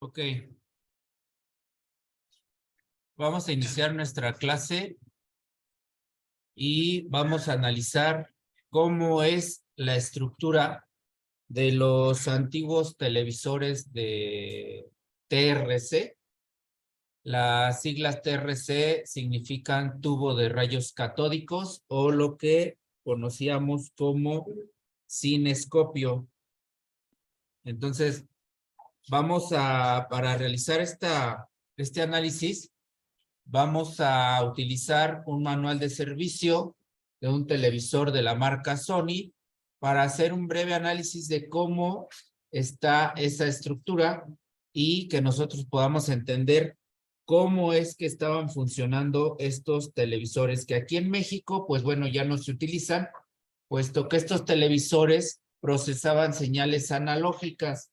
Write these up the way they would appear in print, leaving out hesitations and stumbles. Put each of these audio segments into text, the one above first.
Ok, vamos a iniciar nuestra clase y vamos a analizar cómo es la estructura de los antiguos televisores de TRC. Las siglas TRC significan tubo de rayos catódicos o lo que conocíamos como cinescopio. Entonces, para realizar este análisis, vamos a utilizar un manual de servicio de un televisor de la marca Sony para hacer un breve análisis de cómo está esa estructura y que nosotros podamos entender cómo es que estaban funcionando estos televisores que aquí en México, pues bueno, ya no se utilizan, puesto que estos televisores procesaban señales analógicas.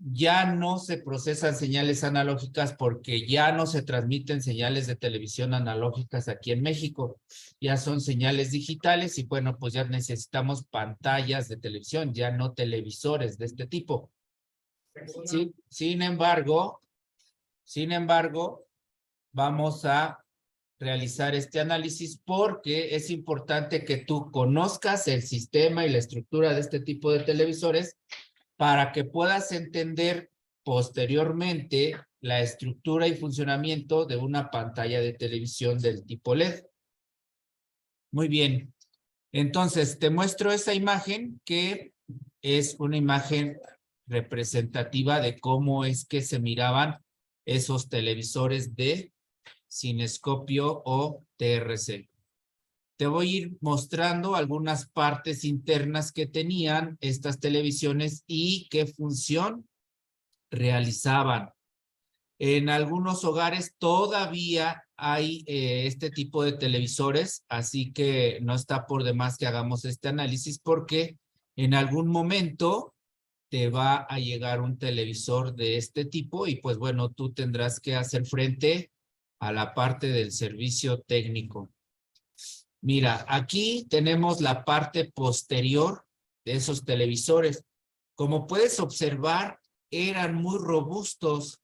Ya no se procesan señales analógicas porque ya no se transmiten señales de televisión analógicas aquí en México. Ya son señales digitales y bueno, pues ya necesitamos pantallas de televisión, ya no televisores de este tipo. Sí, sin embargo, vamos a realizar este análisis porque es importante que tú conozcas el sistema y la estructura de este tipo de televisores para que puedas entender posteriormente la estructura y funcionamiento de una pantalla de televisión del tipo LED. Muy bien. Entonces, te muestro esa imagen que es una imagen representativa de cómo es que se miraban esos televisores de cinescopio o TRC. Te voy a ir mostrando algunas partes internas que tenían estas televisiones y qué función realizaban. En algunos hogares todavía hay este tipo de televisores, así que no está por demás que hagamos este análisis porque en algún momento te va a llegar un televisor de este tipo y pues bueno, tú tendrás que hacer frente a la parte del servicio técnico. Mira, aquí tenemos la parte posterior de esos televisores. Como puedes observar, eran muy robustos,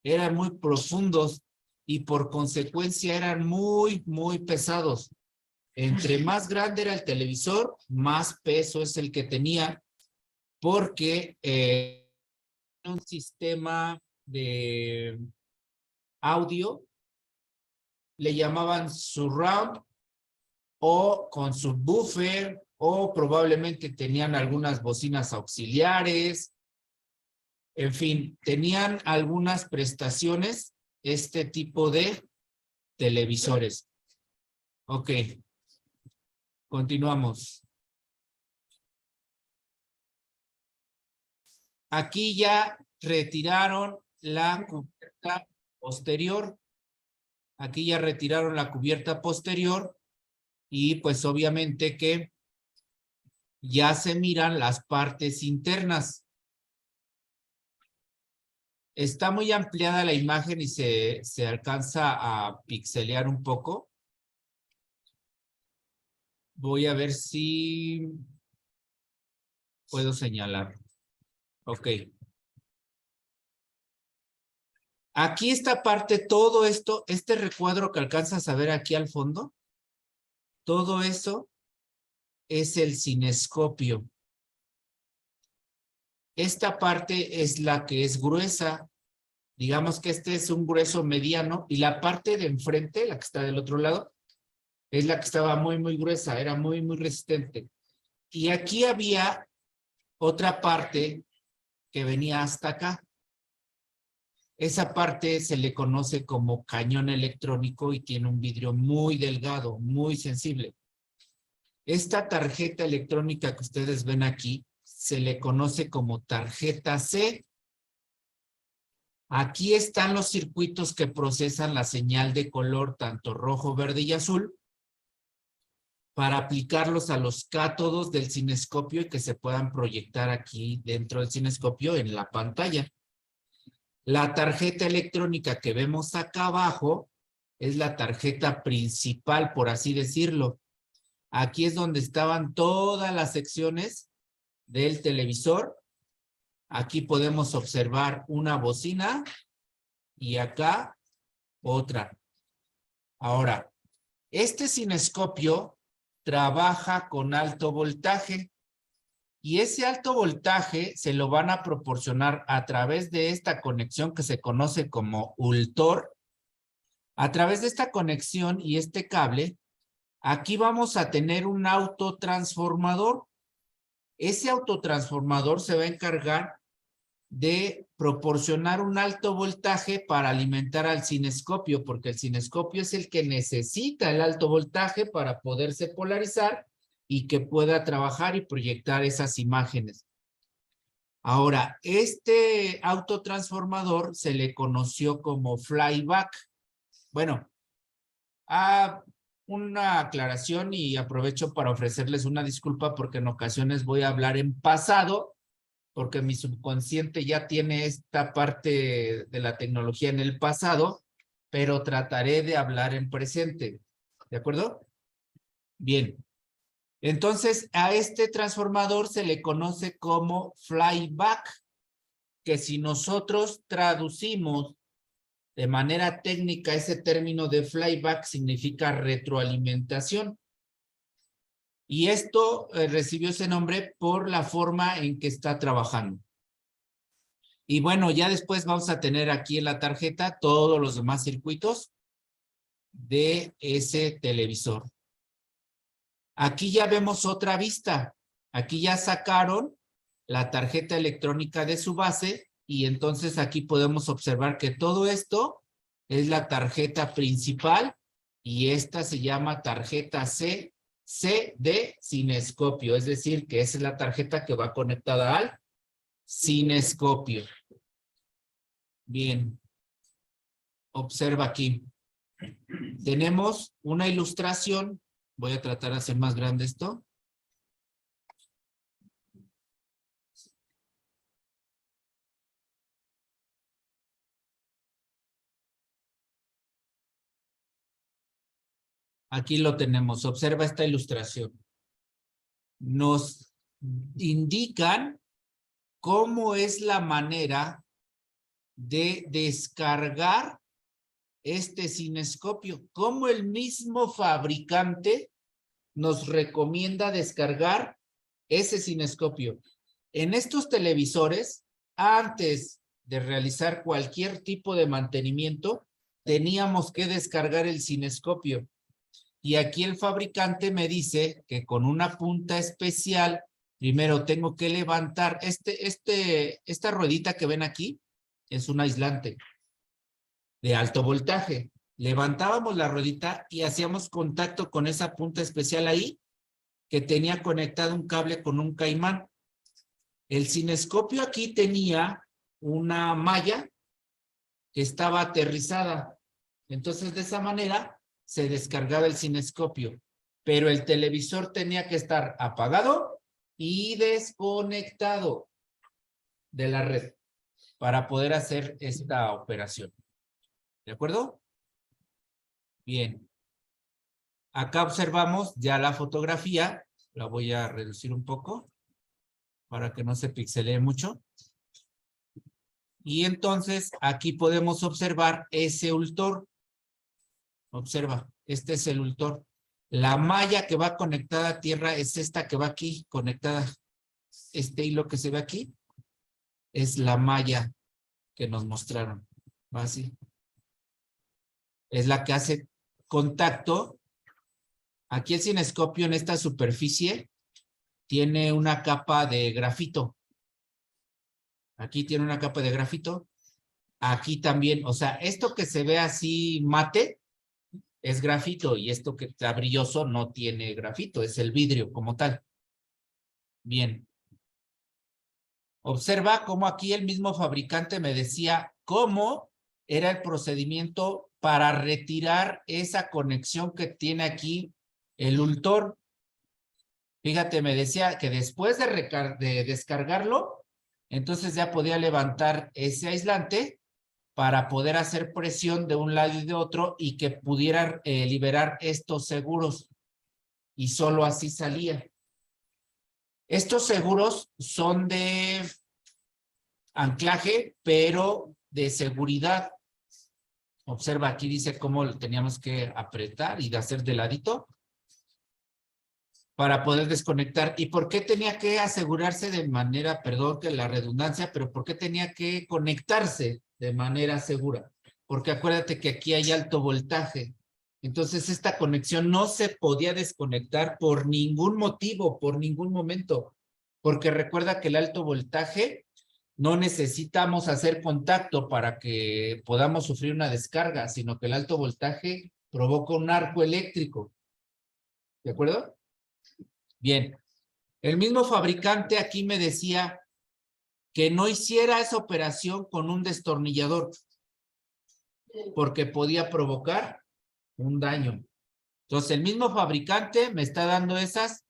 eran muy profundos y por consecuencia eran muy pesados. Entre más grande era el televisor, más peso es el que tenía porque un sistema de audio le llamaban surround o con subwoofer o probablemente tenían algunas bocinas auxiliares. En fin, tenían algunas prestaciones este tipo de televisores. Ok, continuamos. Aquí ya retiraron la cubierta posterior. Aquí ya retiraron la cubierta posterior y pues obviamente que ya se miran las partes internas. Está muy ampliada la imagen y se alcanza a pixelear un poco. Voy a ver si puedo señalar. Ok. Aquí esta parte, todo esto, este recuadro que alcanzas a ver aquí al fondo, todo eso es el cinescopio. Esta parte es la que es gruesa. Digamos que este es un grueso mediano y la parte de enfrente, la que está del otro lado, es la que estaba muy gruesa, era muy resistente. Y aquí había otra parte que venía hasta acá. Esa parte se le conoce como cañón electrónico y tiene un vidrio muy delgado, muy sensible. Esta tarjeta electrónica que ustedes ven aquí se le conoce como tarjeta C. Aquí están los circuitos que procesan la señal de color tanto rojo, verde y azul para aplicarlos a los cátodos del cinescopio y que se puedan proyectar aquí dentro del cinescopio en la pantalla. La tarjeta electrónica que vemos acá abajo es la tarjeta principal, por así decirlo. Aquí es donde estaban todas las secciones del televisor Aquí podemos observar una bocina y acá otra. Ahora, este cinescopio trabaja con alto voltaje y ese alto voltaje se lo van a proporcionar a través de esta conexión que se conoce como ULTOR. A través de esta conexión y este cable, aquí vamos a tener un autotransformador. Ese autotransformador se va a encargar de proporcionar un alto voltaje para alimentar al cinescopio, porque el cinescopio es el que necesita el alto voltaje para poderse polarizar y que pueda trabajar y proyectar esas imágenes. Ahora, este autotransformador se le conoció como flyback. Bueno, una aclaración y aprovecho para ofrecerles una disculpa porque en ocasiones voy a hablar en pasado porque mi subconsciente ya tiene esta parte de la tecnología en el pasado, pero trataré de hablar en presente. ¿De acuerdo? Bien. Entonces, a este transformador se le conoce como flyback, que si nosotros traducimos de manera técnica ese término de flyback significa retroalimentación. Y esto recibió ese nombre por la forma en que está trabajando. Y bueno, ya después vamos a tener aquí en la tarjeta todos los demás circuitos de ese televisor. Aquí ya vemos otra vista. Aquí ya sacaron la tarjeta electrónica de su base y entonces aquí podemos observar que todo esto es la tarjeta principal y esta se llama tarjeta C de cinescopio, es decir, que esa es la tarjeta que va conectada al cinescopio. Bien, observa aquí. Tenemos una ilustración. Voy a tratar de hacer más grande esto. Aquí lo tenemos. Observa esta ilustración. Nos indican cómo es la manera de descargar este cinescopio. Cómo el mismo fabricante nos recomienda descargar ese cinescopio. En estos televisores, antes de realizar cualquier tipo de mantenimiento, teníamos que descargar el cinescopio. Y aquí el fabricante me dice que con una punta especial, primero tengo que levantar esta ruedita que ven aquí, es un aislante de alto voltaje. Levantábamos la ruedita y hacíamos contacto con esa punta especial ahí, que tenía conectado un cable con un caimán. El cinescopio aquí tenía una malla que estaba aterrizada. Entonces, de esa manera se descargaba el cinescopio, pero el televisor tenía que estar apagado y desconectado de la red para poder hacer esta operación. ¿De acuerdo? Bien. Acá observamos ya la fotografía. La voy a reducir un poco para que no se pixelee mucho. Y entonces aquí podemos observar ese ultor. Observa, este es el ultor. La malla que va conectada a tierra es esta que va aquí conectada. Este hilo que se ve aquí es la malla que nos mostraron. Va así. Es la que hace contacto. Aquí el cinescopio en esta superficie tiene una capa de grafito. Aquí tiene una capa de grafito. Aquí también, o sea, esto que se ve así mate es grafito y esto que está brilloso no tiene grafito, es el vidrio como tal. Bien. Observa cómo aquí el mismo fabricante me decía cómo era el procedimiento para retirar esa conexión que tiene aquí el ultor. Fíjate, me decía que después de descargarlo, entonces ya podía levantar ese aislante para poder hacer presión de un lado y de otro y que pudiera liberar estos seguros. Y solo así salía. Estos seguros son de anclaje, pero de seguridad. Observa, aquí dice cómo lo teníamos que apretar y de hacer de ladito para poder desconectar. ¿Y por qué tenía que asegurarse de manera, perdón que la redundancia, pero por qué tenía que conectarse de manera segura? Porque acuérdate que aquí hay alto voltaje. Entonces esta conexión no se podía desconectar por ningún motivo, por ningún momento. Porque recuerda que el alto voltaje no necesitamos hacer contacto para que podamos sufrir una descarga, sino que el alto voltaje provoca un arco eléctrico. ¿De acuerdo? Bien. El mismo fabricante aquí me decía que no hiciera esa operación con un destornillador, porque podía provocar un daño. Entonces, el mismo fabricante me está dando esas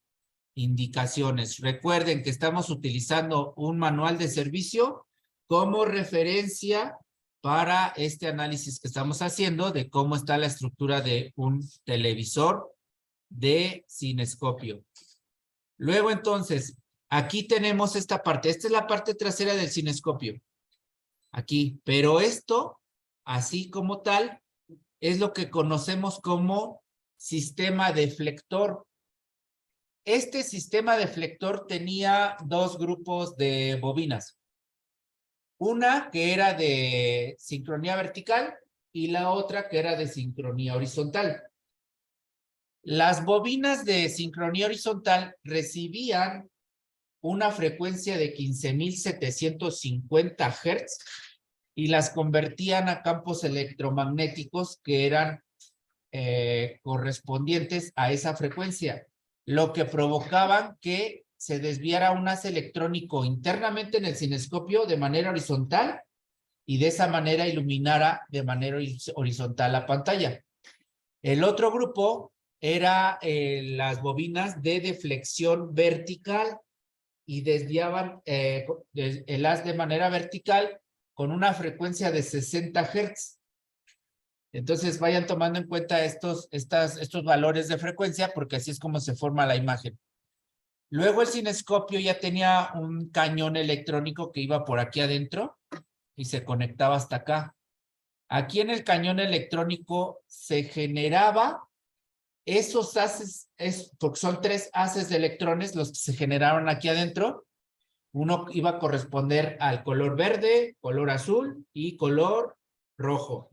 indicaciones. Recuerden que estamos utilizando un manual de servicio como referencia para este análisis que estamos haciendo de cómo está la estructura de un televisor de cinescopio. Luego, entonces, aquí tenemos esta parte. Esta es la parte trasera del cinescopio. Aquí. Pero esto, así como tal, es lo que conocemos como sistema deflector. Este sistema deflector tenía dos grupos de bobinas. Una que era de sincronía vertical y la otra que era de sincronía horizontal. Las bobinas de sincronía horizontal recibían una frecuencia de 15,750 Hz y las convertían a campos electromagnéticos que eran correspondientes a esa frecuencia, lo que provocaban que se desviara un haz electrónico internamente en el cinescopio de manera horizontal y de esa manera iluminara de manera horizontal la pantalla. El otro grupo era las bobinas de deflexión vertical y desviaban el haz de manera vertical con una frecuencia de 60 Hz. Entonces vayan tomando en cuenta estos valores de frecuencia porque así es como se forma la imagen. Luego el cinescopio ya tenía un cañón electrónico que iba por aquí adentro y se conectaba hasta acá. Aquí en el cañón electrónico se generaba esos haces, porque son 3 haces de electrones los que se generaron aquí adentro. Uno iba a corresponder al color verde, color azul y color rojo.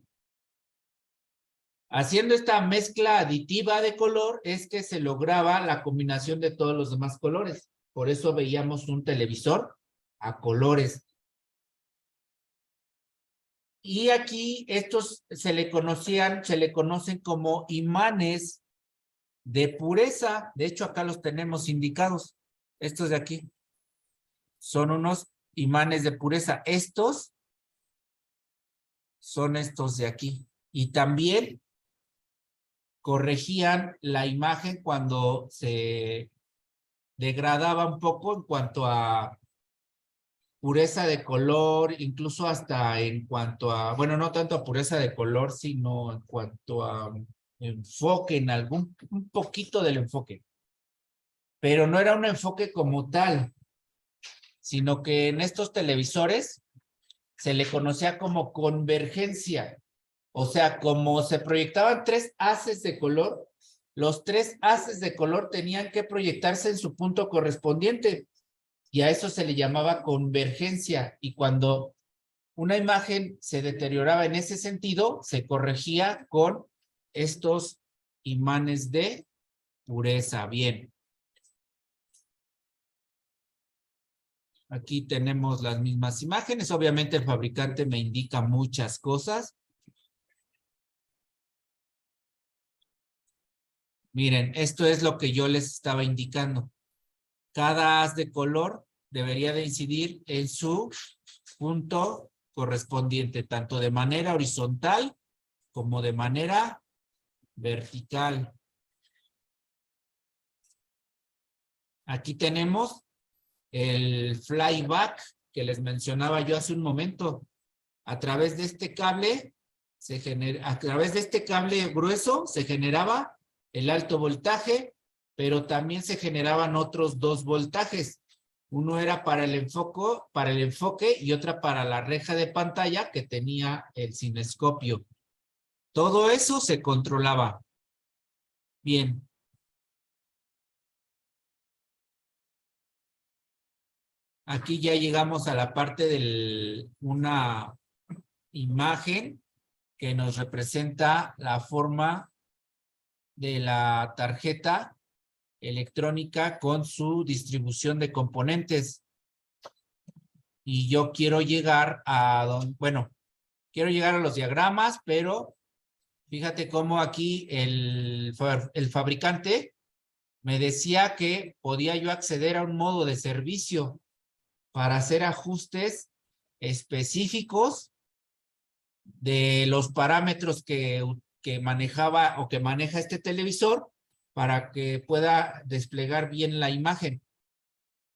Haciendo esta mezcla aditiva de color es que se lograba la combinación de todos los demás colores. Por eso veíamos un televisor a colores. Y aquí estos se le conocen como imanes de pureza. De hecho, acá los tenemos indicados. Estos de aquí son unos imanes de pureza. Estos son estos de aquí. Y también corregían la imagen cuando se degradaba un poco en cuanto a pureza de color, incluso hasta en cuanto a, bueno, no tanto a pureza de color, sino en cuanto a enfoque, en un poquito del enfoque. Pero no era un enfoque como tal, sino que en estos televisores se le conocía como convergencia. O sea, como se proyectaban 3 haces de color, los 3 haces de color tenían que proyectarse en su punto correspondiente. Y a eso se le llamaba convergencia. Y cuando una imagen se deterioraba en ese sentido, se corregía con estos imanes de pureza. Bien. Aquí tenemos las mismas imágenes. Obviamente el fabricante me indica muchas cosas. Miren, esto es lo que yo les estaba indicando. Cada haz de color debería de incidir en su punto correspondiente, tanto de manera horizontal como de manera vertical. Aquí tenemos el flyback que les mencionaba yo hace un momento. A través de este cable, a través de este cable grueso se generaba el alto voltaje, pero también se generaban otros 2 voltajes. Uno era para el enfoque y otra para la reja de pantalla que tenía el cinescopio. Todo eso se controlaba. Bien. Aquí ya llegamos a la parte de una imagen que nos representa la forma de la tarjeta electrónica con su distribución de componentes. Y yo quiero llegar a quiero llegar a los diagramas, pero fíjate cómo aquí el fabricante me decía que podía yo acceder a un modo de servicio para hacer ajustes específicos de los parámetros que manejaba o que maneja este televisor para que pueda desplegar bien la imagen.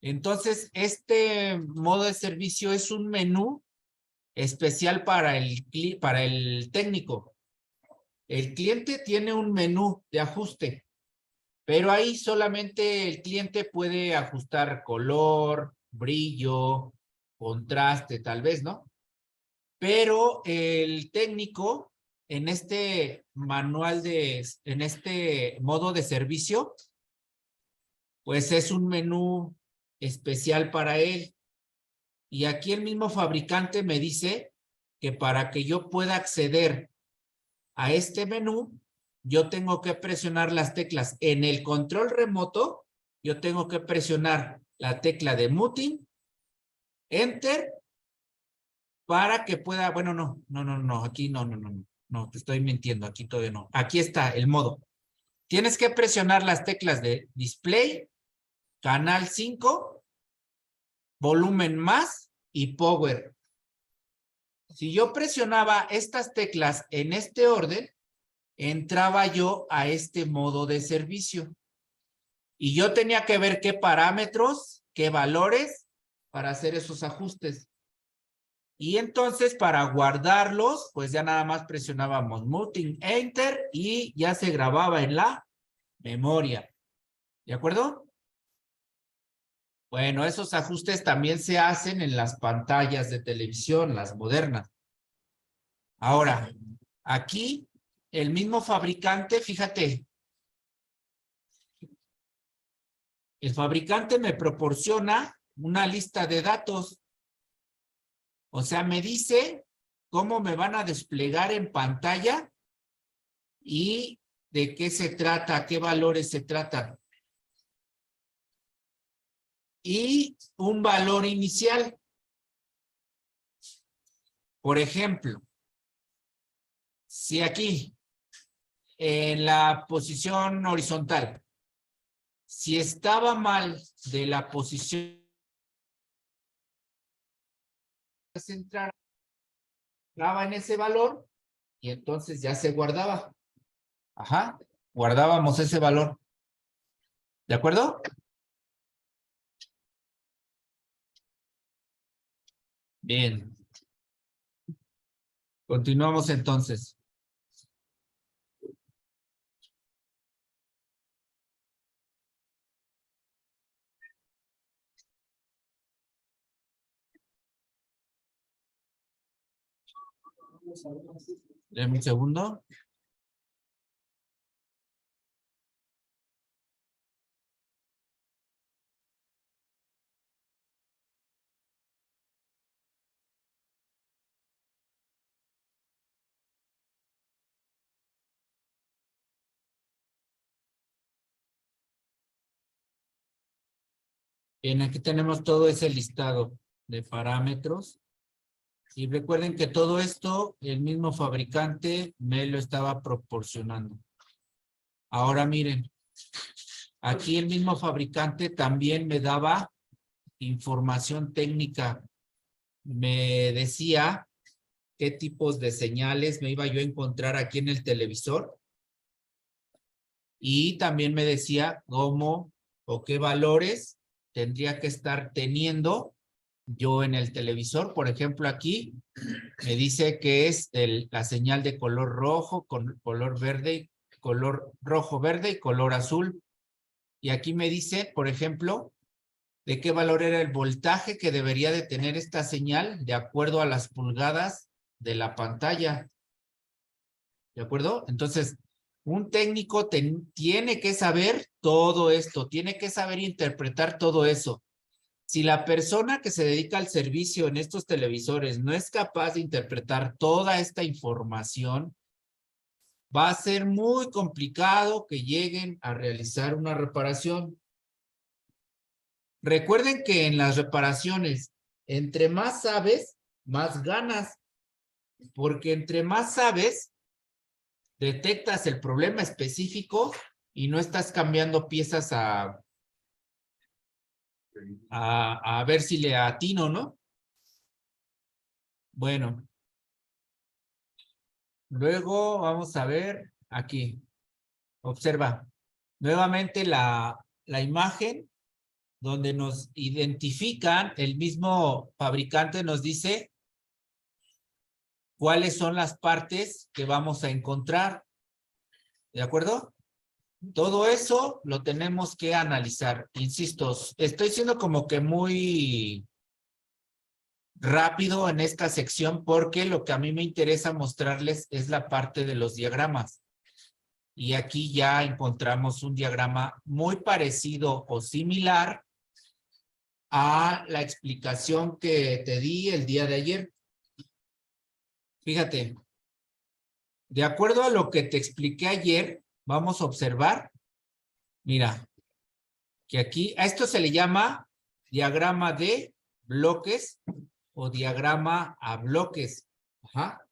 Entonces, este modo de servicio es un menú especial para el técnico. El cliente tiene un menú de ajuste, pero ahí solamente el cliente puede ajustar color, brillo, contraste, tal vez, ¿no? Pero el técnico en este en este modo de servicio, pues es un menú especial para él. Y aquí el mismo fabricante me dice que para que yo pueda acceder a este menú, yo tengo que presionar las teclas. En el control remoto, yo tengo que presionar la tecla de muting, enter, para que pueda, bueno, no, aquí no, te estoy mintiendo, aquí todavía no. Aquí está el modo. Tienes que presionar las teclas de display, canal 5, volumen más y power. Si yo presionaba estas teclas en este orden, entraba yo a este modo de servicio. Y yo tenía que ver qué parámetros, qué valores para hacer esos ajustes. Y entonces para guardarlos, pues ya nada más presionábamos muting, enter y ya se grababa en la memoria. ¿De acuerdo? Bueno, esos ajustes también se hacen en las pantallas de televisión, las modernas. Ahora, aquí el mismo fabricante, fíjate, el fabricante me proporciona una lista de datos. O sea, me dice cómo me van a desplegar en pantalla y de qué se trata, qué valores se tratan. Y un valor inicial. Por ejemplo, si aquí, en la posición horizontal, si estaba mal de la posición central, entraba en ese valor y entonces ya se guardaba. Ajá, guardábamos ese valor. ¿De acuerdo? Bien. Continuamos entonces. Deme un segundo. Bien, aquí tenemos todo ese listado de parámetros. Y recuerden que todo esto, el mismo fabricante me lo estaba proporcionando. Ahora miren, aquí el mismo fabricante también me daba información técnica. Me decía qué tipos de señales me iba yo a encontrar aquí en el televisor. Y también me decía cómo o qué valores tendría que estar teniendo yo en el televisor. Por ejemplo, aquí me dice que es la señal de color rojo, con color verde, color rojo, verde y color azul. Y aquí me dice, por ejemplo, de qué valor era el voltaje que debería de tener esta señal de acuerdo a las pulgadas de la pantalla. ¿De acuerdo? Entonces, un técnico tiene que saber todo esto, tiene que saber interpretar todo eso. Si la persona que se dedica al servicio en estos televisores no es capaz de interpretar toda esta información, va a ser muy complicado que lleguen a realizar una reparación. Recuerden que en las reparaciones, entre más sabes, más ganas, porque entre más sabes, detectas el problema específico y no estás cambiando piezas a ver si le atino, ¿no? Bueno, luego vamos a ver aquí. Observa nuevamente la imagen donde nos identifican, el mismo fabricante nos dice cuáles son las partes que vamos a encontrar. ¿De acuerdo? Todo eso lo tenemos que analizar. Insisto, estoy siendo como que muy rápido en esta sección porque lo que a mí me interesa mostrarles es la parte de los diagramas. Y aquí ya encontramos un diagrama muy parecido o similar a la explicación que te di el día de ayer. Fíjate, de acuerdo a lo que te expliqué ayer, vamos a observar, mira, que aquí, a esto se le llama diagrama de bloques o diagrama a bloques. Ajá.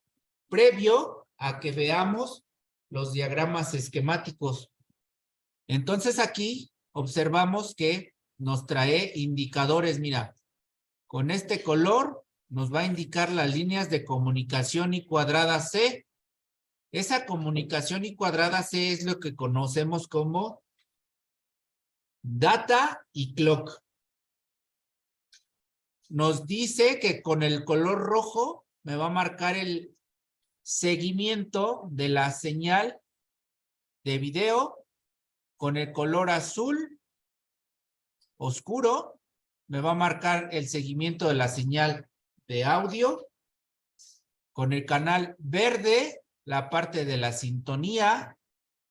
Previo a que veamos los diagramas esquemáticos. Entonces aquí observamos que nos trae indicadores, mira, con este color nos va a indicar las líneas de comunicación y cuadrada C. Esa comunicación y cuadrada C es lo que conocemos como data y clock. Nos dice que con el color rojo me va a marcar el seguimiento de la señal de video. Con el color azul oscuro me va a marcar el seguimiento de la señal de audio. Con el canal verde, la parte de la sintonía.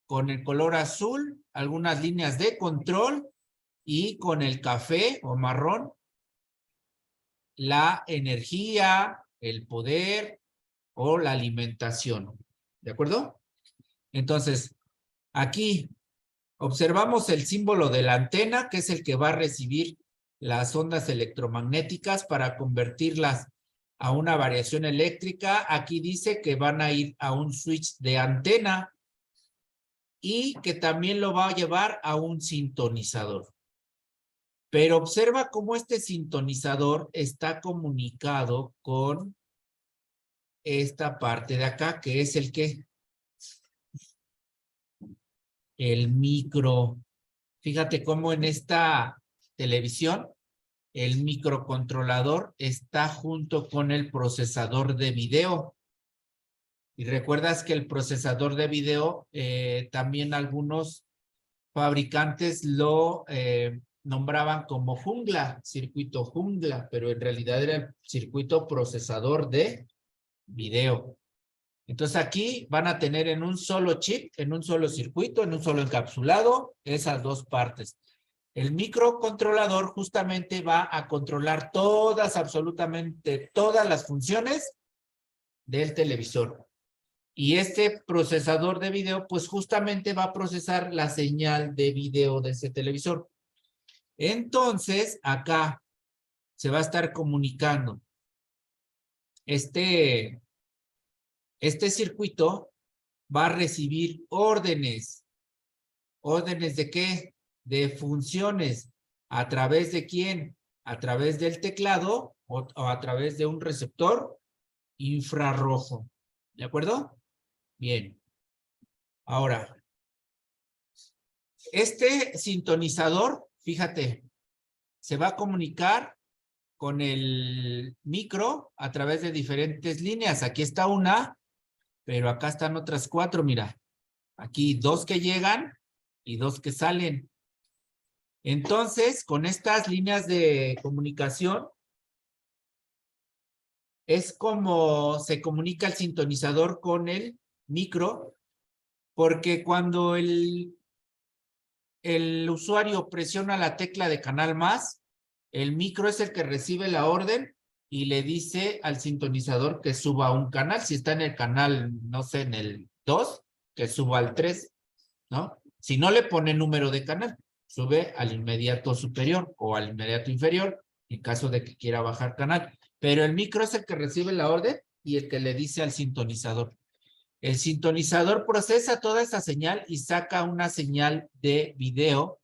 Con el color azul, algunas líneas de control. Y con el café o marrón, la energía, el poder o la alimentación. ¿De acuerdo? Entonces, aquí observamos el símbolo de la antena, que es el que va a recibir las ondas electromagnéticas para convertirlas a una variación eléctrica. Aquí dice que van a ir a un switch de antena y que también lo va a llevar a un sintonizador. Pero observa cómo este sintonizador está comunicado con esta parte de acá, que es el ¿qué? El micro. Fíjate cómo en esta televisión el microcontrolador está junto con el procesador de video. Y recuerdas que el procesador de video también algunos fabricantes lo nombraban como jungla, circuito jungla, pero en realidad era el circuito procesador de video. Entonces aquí van a tener en un solo chip, en un solo circuito, en un solo encapsulado, esas dos partes. El microcontrolador justamente va a controlar todas, absolutamente todas las funciones del televisor. Y este procesador de video, pues justamente va a procesar la señal de video de ese televisor. Entonces, acá se va a estar comunicando. Este circuito va a recibir órdenes. ¿Órdenes de qué? De funciones. ¿A través de quién? A través del teclado o a través de un receptor infrarrojo. ¿De acuerdo? Bien. Ahora, este sintonizador, fíjate, se va a comunicar con el micro a través de diferentes líneas. Aquí está una, pero acá están otras 4, mira. Aquí 2 que llegan y 2 que salen. Entonces, con estas líneas de comunicación, es como se comunica el sintonizador con el micro, porque cuando el usuario presiona la tecla de canal más, el micro es el que recibe la orden y le dice al sintonizador que suba un canal. Si está en el canal, no sé, en el 2, que suba al 3, ¿no? Si no le pone número de canal, sube al inmediato superior o al inmediato inferior, en caso de que quiera bajar canal. Pero el micro es el que recibe la orden y el que le dice al sintonizador. El sintonizador procesa toda esa señal y saca una señal de video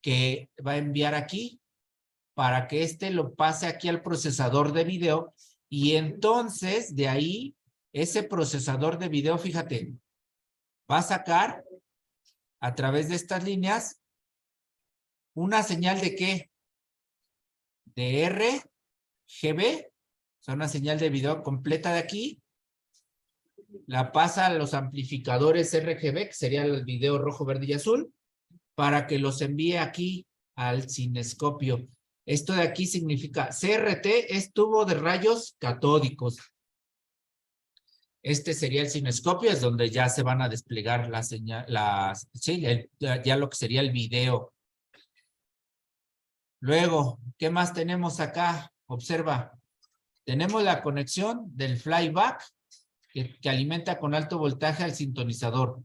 que va a enviar aquí para que éste lo pase aquí al procesador de video y entonces de ahí ese procesador de video, fíjate, va a sacar a través de estas líneas una señal de ¿qué? De RGB, o sea, una señal de video completa de aquí, la pasa a los amplificadores RGB, que sería el video rojo, verde y azul, para que los envíe aquí al cinescopio. Esto de aquí significa CRT es tubo de rayos catódicos. Este sería el cinescopio, es donde ya se van a desplegar la señal, ya lo que sería el video. Luego, ¿qué más tenemos acá? Observa, tenemos la conexión del flyback que alimenta con alto voltaje al sintonizador.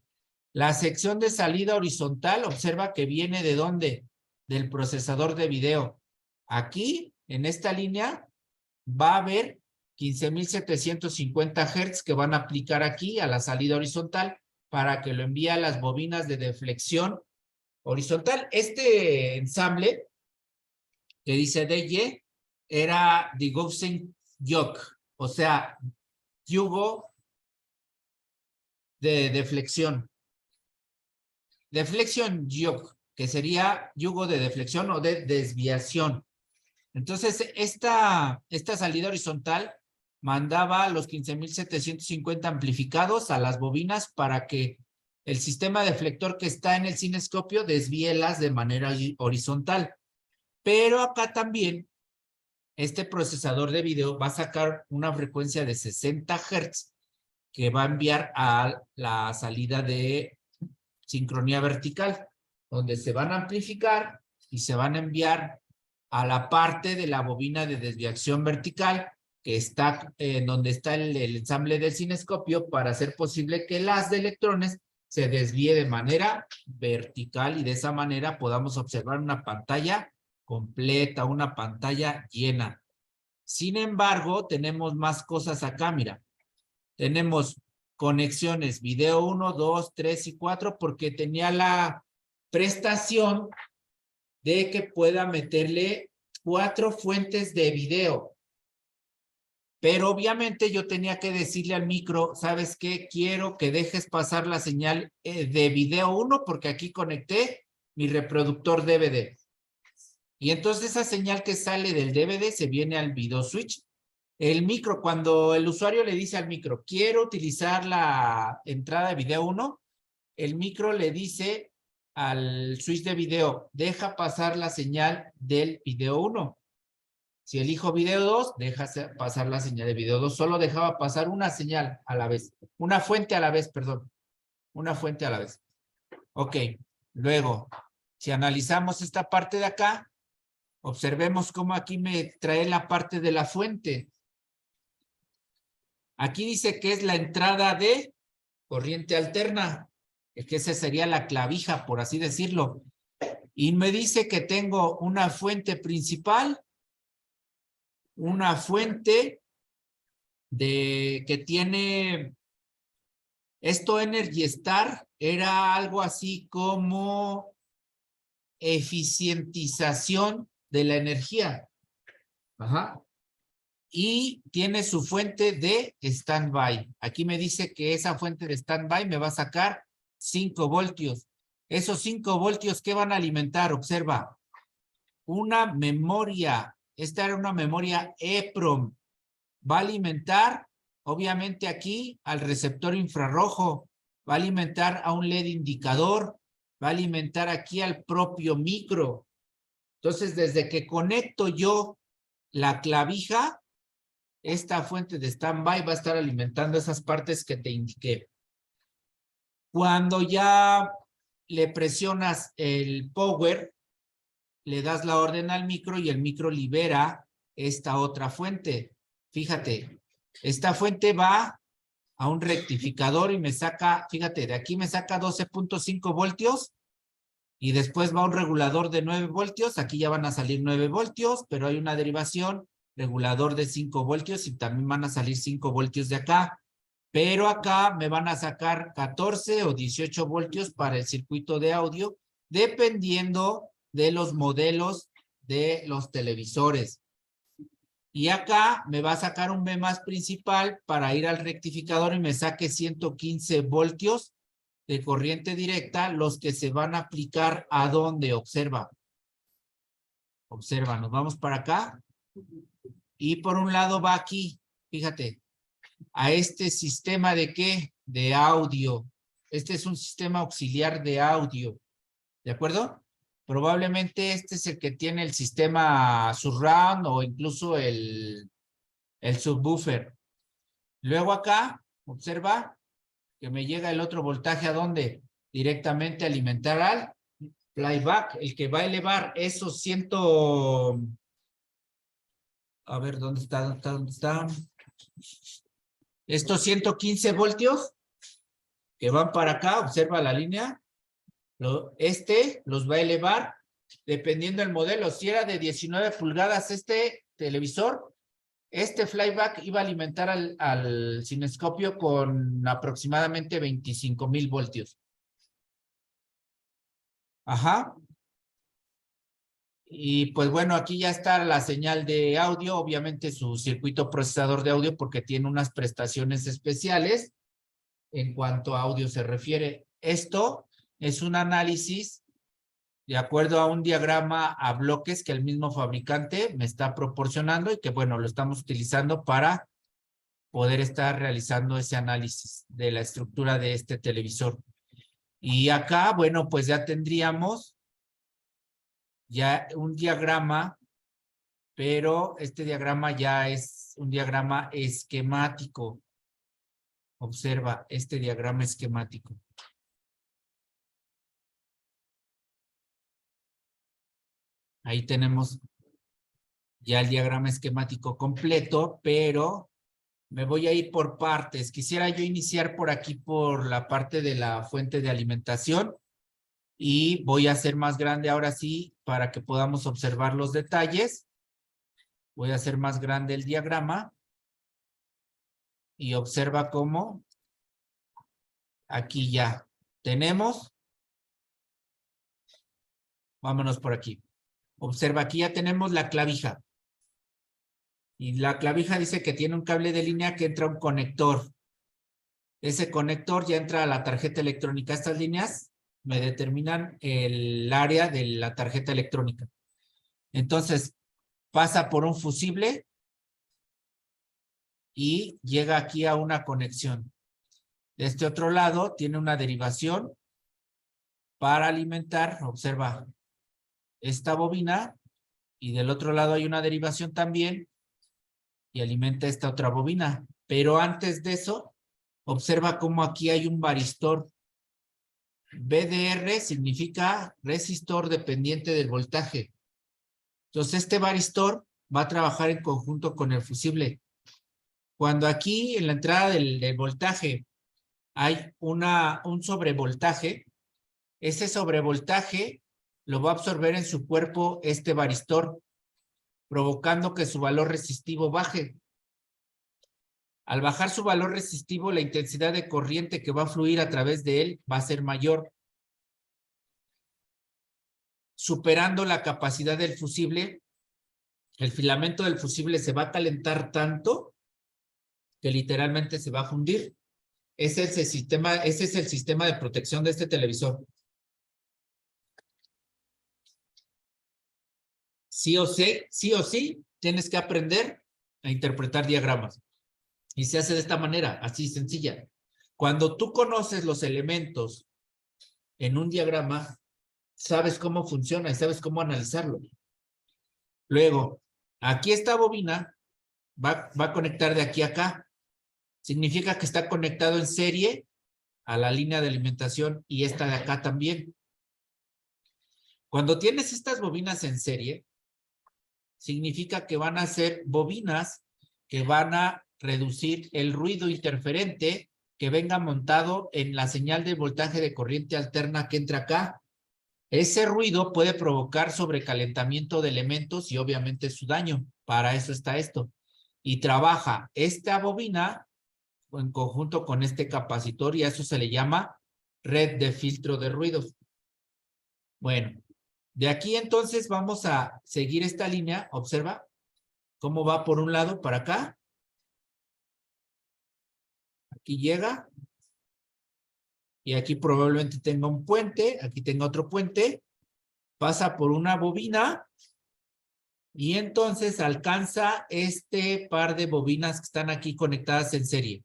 La sección de salida horizontal, observa que viene ¿de dónde? Del procesador de video. Aquí, en esta línea, va a haber 15,750 Hz que van a aplicar aquí a la salida horizontal para que lo envíe a las bobinas de deflexión horizontal. Este ensamble que dice DY era Digoxen Yoke, o sea, yugo de deflexión. Deflexión yoke, que sería yugo de deflexión o de desviación. Entonces, esta salida horizontal mandaba los 15,750 amplificados a las bobinas para que el sistema deflector que está en el cinescopio desvíelas de manera horizontal. Pero acá también, este procesador de video va a sacar una frecuencia de 60 Hz que va a enviar a la salida de sincronía vertical, donde se van a amplificar y se van a enviar a la parte de la bobina de desviación vertical que está donde está el ensamble del cinescopio para hacer posible que el haz de electrones se desvíe de manera vertical y de esa manera podamos observar una pantalla completa, una pantalla llena. Sin embargo, tenemos más cosas acá, mira. Tenemos conexiones video 1, 2, 3 y 4 porque tenía la prestación de que pueda meterle 4 fuentes de video. Pero obviamente yo tenía que decirle al micro, ¿sabes qué? Quiero que dejes pasar la señal de video 1 porque aquí conecté mi reproductor DVD. Y entonces esa señal que sale del DVD se viene al video switch. El micro, cuando el usuario le dice al micro, quiero utilizar la entrada de video 1, el micro le dice al switch de video, deja pasar la señal del video 1. Si elijo video 2, deja pasar la señal de video 2. Solo dejaba pasar una señal a la vez. Una fuente a la vez, perdón. Una fuente a la vez. Ok. Luego, si analizamos esta parte de acá, observemos cómo aquí me trae la parte de la fuente. Aquí dice que es la entrada de corriente alterna, que esa sería la clavija, por así decirlo. Y me dice que tengo una fuente principal, una fuente que tiene, esto Energy Star era algo así como eficientización de la energía. Ajá. Y tiene su fuente de standby. Aquí me dice que esa fuente de standby me va a sacar 5 voltios. Esos 5 voltios, ¿qué van a alimentar? Observa, una memoria. Esta era una memoria EEPROM. Va a alimentar, obviamente aquí, al receptor infrarrojo. Va a alimentar a un LED indicador. Va a alimentar aquí al propio micro. Entonces, desde que conecto yo la clavija, esta fuente de standby va a estar alimentando esas partes que te indiqué. Cuando ya le presionas el power, le das la orden al micro y el micro libera esta otra fuente. Fíjate, esta fuente va a un rectificador y me saca, fíjate, de aquí me saca 12.5 voltios y después va a un regulador de 9 voltios. Aquí ya van a salir 9 voltios, pero hay una derivación, regulador de 5 voltios y también van a salir 5 voltios de acá. Pero acá me van a sacar 14 o 18 voltios para el circuito de audio, dependiendo de los modelos de los televisores. Y acá me va a sacar un B más principal para ir al rectificador y me saque 115 voltios de corriente directa, los que se van a aplicar a dónde, observa. Observa, nos vamos para acá. Y por un lado va aquí, fíjate, a este sistema de ¿qué? De audio. Este es un sistema auxiliar de audio. ¿De acuerdo? Probablemente este es el que tiene el sistema surround o incluso el subwoofer. Luego acá, observa que me llega el otro voltaje ¿a dónde? Directamente a alimentar al playback, el que va a elevar esos a ver, ¿dónde está? ¿Dónde está? Estos 115 voltios que van para acá, observa la línea. Los va a elevar dependiendo del modelo. Si era de 19 pulgadas este televisor, este flyback iba a alimentar al cinescopio con aproximadamente 25,000 voltios. Ajá. Y pues bueno, aquí ya está la señal de audio, obviamente su circuito procesador de audio porque tiene unas prestaciones especiales en cuanto a audio se refiere. Esto es un análisis de acuerdo a un diagrama a bloques que el mismo fabricante me está proporcionando y que bueno, lo estamos utilizando para poder estar realizando ese análisis de la estructura de este televisor. Y acá, bueno, pues ya tendríamos ya un diagrama, pero este diagrama ya es un diagrama esquemático. Observa este diagrama esquemático. Ahí tenemos ya el diagrama esquemático completo, pero me voy a ir por partes. Quisiera yo iniciar por aquí, por la parte de la fuente de alimentación. Y voy a hacer más grande ahora sí para que podamos observar los detalles. Voy a hacer más grande el diagrama. Y observa cómo aquí ya tenemos. Vámonos por aquí. Observa, aquí ya tenemos la clavija. Y la clavija dice que tiene un cable de línea que entra a un conector. Ese conector ya entra a la tarjeta electrónica. Estas líneas me determinan el área de la tarjeta electrónica. Entonces, pasa por un fusible y llega aquí a una conexión. De este otro lado tiene una derivación para alimentar, observa, esta bobina y del otro lado hay una derivación también y alimenta esta otra bobina. Pero antes de eso, observa cómo aquí hay un varistor. VDR significa resistor dependiente del voltaje. Entonces este varistor va a trabajar en conjunto con el fusible. Cuando aquí en la entrada del voltaje hay un sobrevoltaje, ese sobrevoltaje lo va a absorber en su cuerpo este varistor, provocando que su valor resistivo baje. Al bajar su valor resistivo, la intensidad de corriente que va a fluir a través de él va a ser mayor, superando la capacidad del fusible. El filamento del fusible se va a calentar tanto que literalmente se va a fundir. Ese es el sistema de protección de este televisor. Sí o sí, tienes que aprender a interpretar diagramas. Y se hace de esta manera, así sencilla. Cuando tú conoces los elementos en un diagrama, sabes cómo funciona y sabes cómo analizarlo. Luego, aquí esta bobina va a conectar de aquí a acá. Significa que está conectado en serie a la línea de alimentación y esta de acá también. Cuando tienes estas bobinas en serie, significa que van a ser bobinas que van a reducir el ruido interferente que venga montado en la señal de voltaje de corriente alterna que entra acá. Ese ruido puede provocar sobrecalentamiento de elementos y obviamente su daño. Para eso está esto. Y trabaja esta bobina en conjunto con este capacitor y a eso se le llama red de filtro de ruidos. Bueno, de aquí entonces vamos a seguir esta línea. Observa cómo va por un lado para acá. Aquí llega. Y aquí probablemente tenga un puente. Aquí tenga otro puente. Pasa por una bobina. Y entonces alcanza este par de bobinas que están aquí conectadas en serie.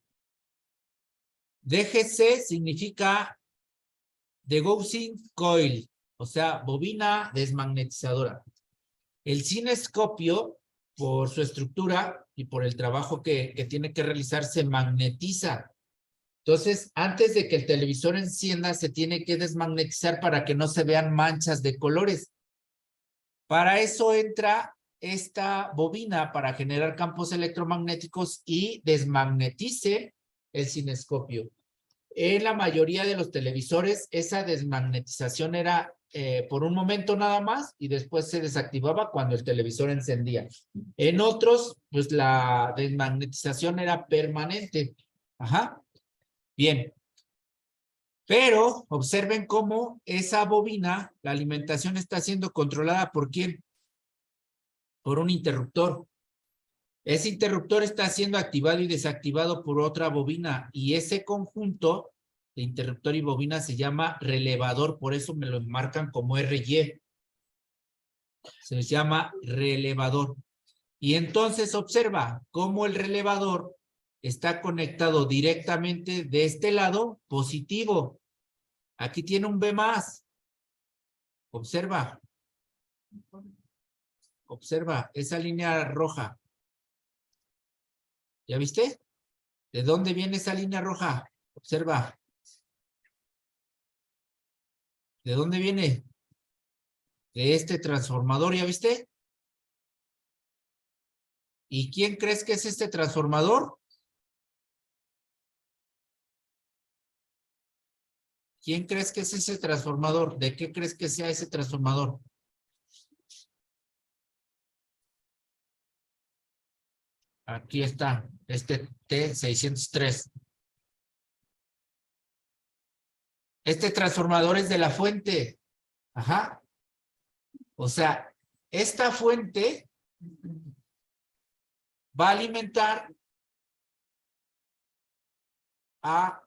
DGC significa degaussing coil, o sea, bobina desmagnetizadora. El cinescopio, por su estructura y por el trabajo que tiene que realizar, se magnetiza. Entonces, antes de que el televisor encienda, se tiene que desmagnetizar para que no se vean manchas de colores. Para eso entra esta bobina para generar campos electromagnéticos y desmagnetice el cinescopio. En la mayoría de los televisores, esa desmagnetización era por un momento nada más y después se desactivaba cuando el televisor encendía. En otros, pues la desmagnetización era permanente. Ajá. Bien. Pero observen cómo esa bobina, la alimentación está siendo controlada ¿por quién? Por un interruptor. Ese interruptor está siendo activado y desactivado por otra bobina y ese conjunto de interruptor y bobina se llama relevador, por eso me lo marcan como RY. Se llama relevador. Y entonces observa cómo el relevador está conectado directamente de este lado positivo. Aquí tiene un B más. Observa. Observa esa línea roja. ¿Ya viste? ¿De dónde viene esa línea roja? Observa. ¿De dónde viene? De este transformador, ¿ya viste? ¿Y quién crees que es este transformador? ¿Quién crees que es ese transformador? ¿De qué crees que sea ese transformador? Aquí está, este T603. Este transformador es de la fuente. Ajá. O sea, esta fuente va a alimentar a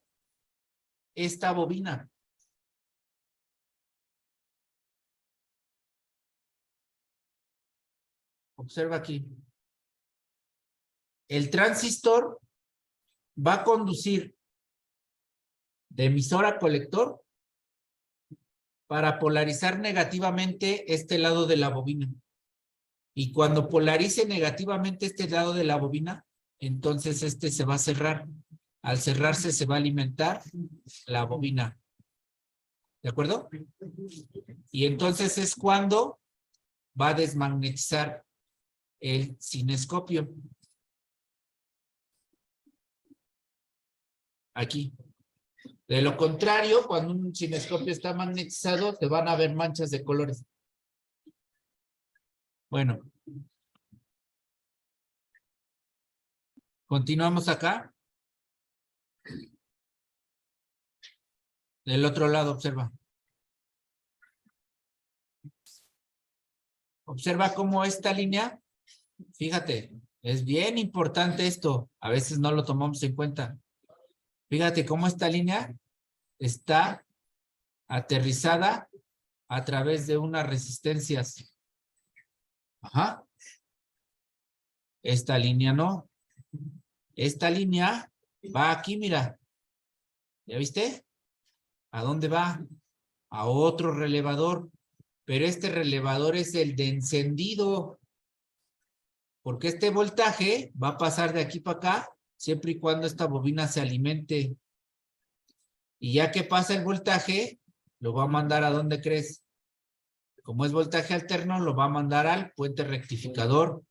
esta bobina. Observa aquí. El transistor va a conducir de emisor a colector para polarizar negativamente este lado de la bobina. Y cuando polarice negativamente este lado de la bobina, entonces este se va a cerrar. Al cerrarse se va a alimentar la bobina. ¿De acuerdo? Y entonces es cuando va a desmagnetizar el cinescopio. Aquí. De lo contrario, cuando un cinescopio está magnetizado, te van a ver manchas de colores. Bueno. Continuamos acá. Del otro lado, observa. Observa cómo esta línea, fíjate, es bien importante esto. A veces no lo tomamos en cuenta. Fíjate cómo esta línea está aterrizada a través de unas resistencias. Ajá. Esta línea no. Esta línea va aquí, mira. ¿Ya viste? ¿A dónde va? A otro relevador. Pero este relevador es el de encendido. Porque este voltaje va a pasar de aquí para acá, siempre y cuando esta bobina se alimente. Y ya que pasa el voltaje, lo va a mandar ¿a dónde crees? Como es voltaje alterno, lo va a mandar al puente rectificador.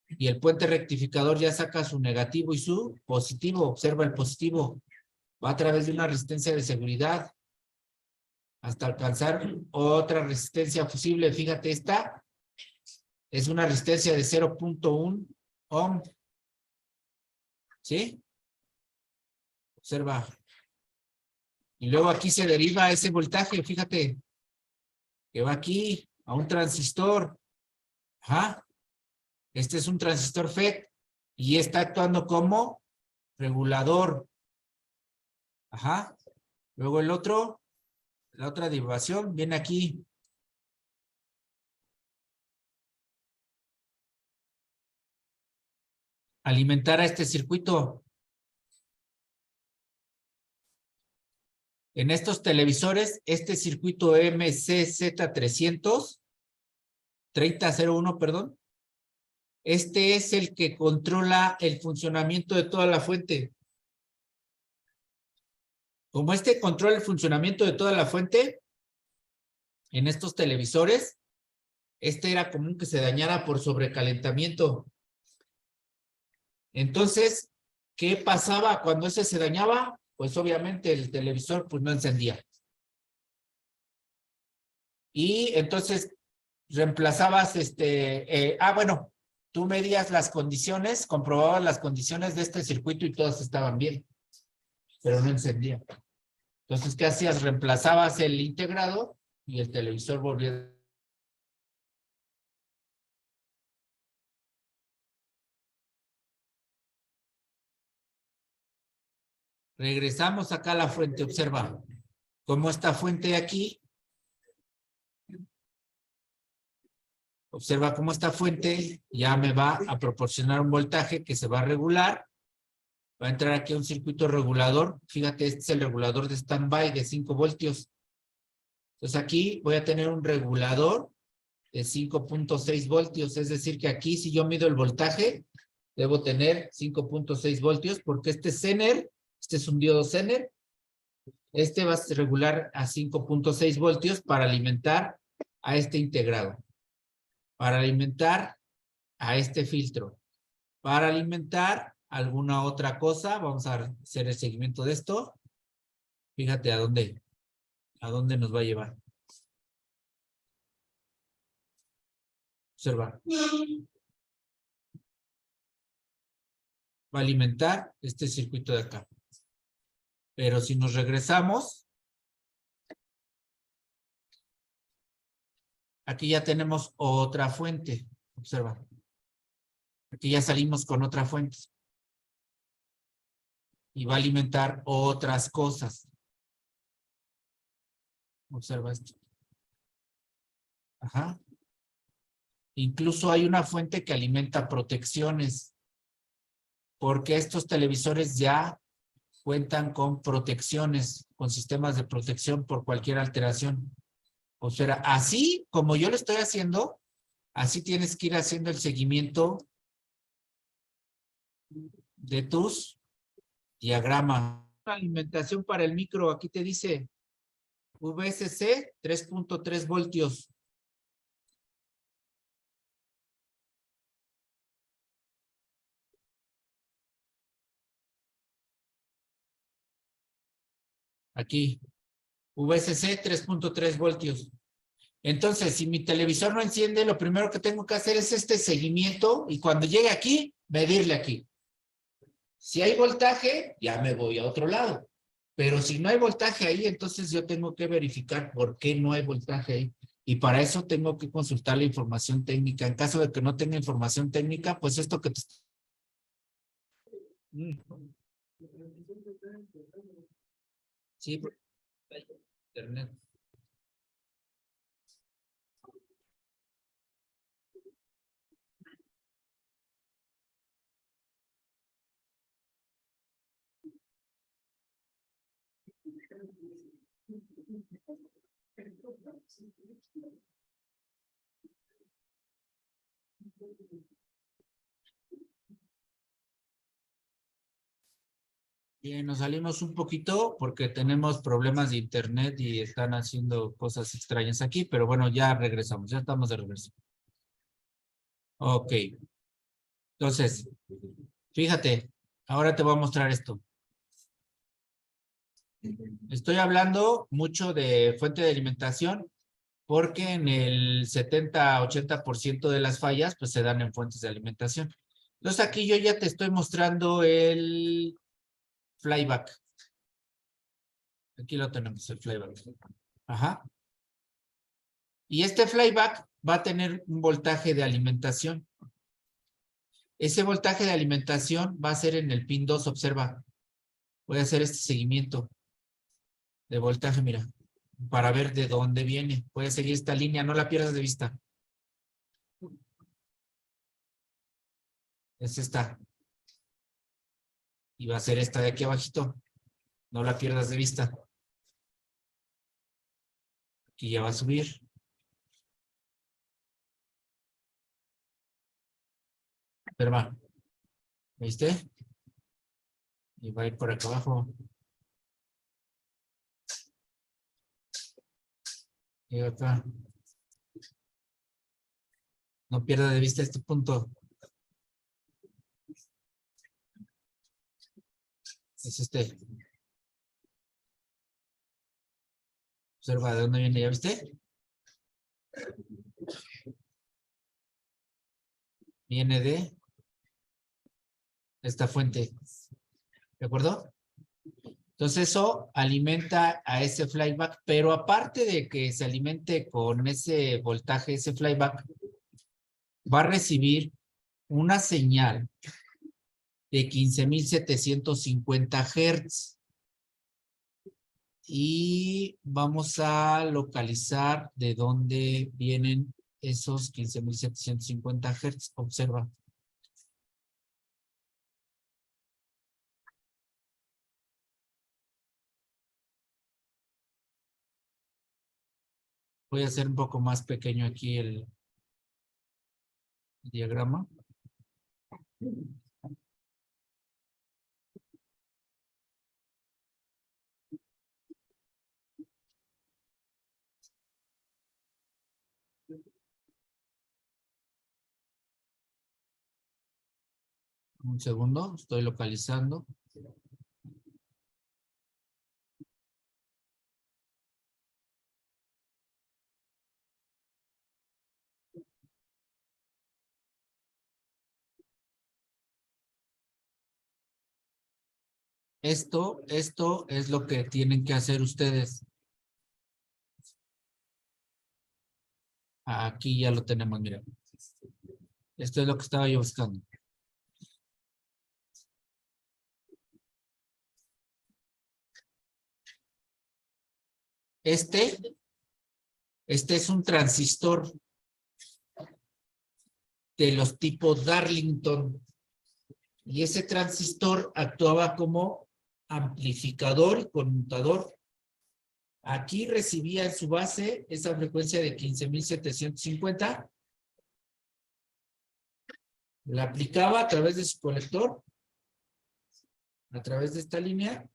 Y el puente rectificador ya saca su negativo y su positivo. Observa el positivo. Va a través de una resistencia de seguridad hasta alcanzar otra resistencia fusible. Fíjate, esta es una resistencia de 0.1 ohm. ¿Sí? Observa. Y luego aquí se deriva ese voltaje, fíjate, que va aquí a un transistor. Ajá. Este es un transistor FET y está actuando como regulador. Ajá. Luego el otro, la otra derivación viene aquí. Alimentar a este circuito. En estos televisores, este circuito MCZ300, 3001, perdón, este es el que controla el funcionamiento de toda la fuente. Como este controla el funcionamiento de toda la fuente, en estos televisores, este era común que se dañara por sobrecalentamiento. Entonces, ¿qué pasaba cuando ese se dañaba? Pues obviamente el televisor pues no encendía. Y entonces reemplazabas bueno, tú medías las condiciones, comprobabas las condiciones de este circuito y todas estaban bien, pero no encendía. Entonces, ¿qué hacías? Reemplazabas el integrado y el televisor volvía. Regresamos acá a la fuente, observa cómo esta fuente aquí, observa cómo esta fuente ya me va a proporcionar un voltaje que se va a regular. Va a entrar aquí a un circuito regulador. Fíjate, este es el regulador de standby de 5 voltios. Entonces aquí voy a tener un regulador de 5.6 voltios. Es decir, que aquí si yo mido el voltaje, debo tener 5.6 voltios porque este Zener, este es un diodo Zener, este va a regular a 5.6 voltios para alimentar a este integrado, para alimentar a este filtro, para alimentar alguna otra cosa. Vamos a hacer el seguimiento de esto. Fíjate a dónde nos va a llevar. Observa. Va a alimentar este circuito de acá. Pero si nos regresamos, aquí ya tenemos otra fuente. Observa. Aquí ya salimos con otra fuente. Y va a alimentar otras cosas. Observa esto. Ajá. Incluso hay una fuente que alimenta protecciones, porque estos televisores ya cuentan con protecciones, con sistemas de protección por cualquier alteración. O sea, así como yo lo estoy haciendo, así tienes que ir haciendo el seguimiento de tus diagramas. Alimentación para el micro, aquí te dice VSC 3.3 voltios. Aquí, VSC 3.3 voltios. Entonces, si mi televisor no enciende, lo primero que tengo que hacer es este seguimiento y cuando llegue aquí, medirle aquí. Si hay voltaje, ya me voy a otro lado. Pero si no hay voltaje ahí, entonces yo tengo que verificar por qué no hay voltaje ahí. Y para eso tengo que consultar la información técnica. En caso de que no tenga información técnica, pues esto que te... Sí, internet. Bien, nos salimos un poquito porque tenemos problemas de internet y están haciendo cosas extrañas aquí, pero bueno, ya regresamos, ya estamos de regreso. Ok, entonces, fíjate, ahora te voy a mostrar esto. Estoy hablando mucho de fuente de alimentación porque en el 70-80% de las fallas pues se dan en fuentes de alimentación. Entonces aquí yo ya te estoy mostrando el flyback. Aquí lo tenemos, el flyback. Ajá. Y este flyback va a tener un voltaje de alimentación. Ese voltaje de alimentación va a ser en el pin 2, observa. Voy a hacer este seguimiento de voltaje, mira, para ver de dónde viene. Voy a seguir esta línea, no la pierdas de vista. Es esta. Y va a ser esta de aquí abajito. No la pierdas de vista. Aquí ya va a subir. Observa. ¿Viste? Y va a ir por acá abajo. Y acá. No pierda de vista este punto. Es este. Observa de dónde viene, ¿ya viste? Viene de esta fuente. ¿De acuerdo? Entonces eso alimenta a ese flyback, pero aparte de que se alimente con ese voltaje, ese flyback, va a recibir una señal de 15,750 Hz. Y vamos a localizar de dónde vienen esos 15,750 Hz. Observa. Voy a hacer un poco más pequeño aquí el diagrama. Un segundo, estoy localizando. Esto es lo que tienen que hacer ustedes. Aquí ya lo tenemos, mira. Esto es lo que estaba yo buscando. Este es un transistor de los tipos Darlington. Y ese transistor actuaba como amplificador y conmutador. Aquí recibía en su base esa frecuencia de 15,750. La aplicaba a través de su colector, a través de esta línea.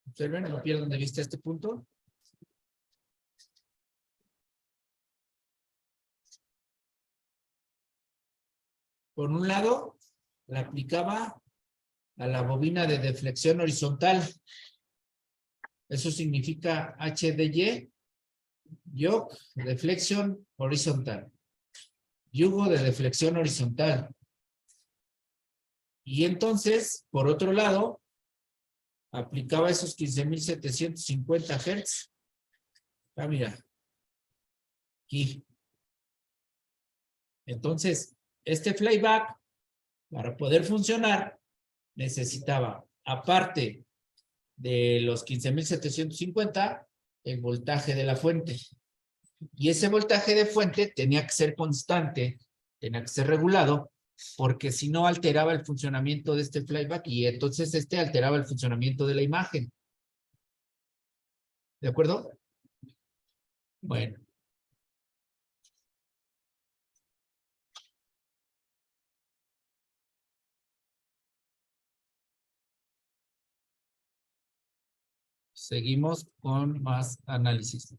Observen, no pierdan de vista este punto. Por un lado, la aplicaba a la bobina de deflexión horizontal. Eso significa HDY, yoke, deflexión horizontal. Yugo de deflexión horizontal. Y entonces, por otro lado, aplicaba esos 15,750 Hz. Ah, mira, aquí. Entonces, este playback, para poder funcionar, necesitaba, aparte de los 15,750, el voltaje de la fuente. Y ese voltaje de fuente tenía que ser constante, tenía que ser regulado, porque si no alteraba el funcionamiento de este playback y entonces este alteraba el funcionamiento de la imagen. ¿De acuerdo? Bueno. Seguimos con más análisis.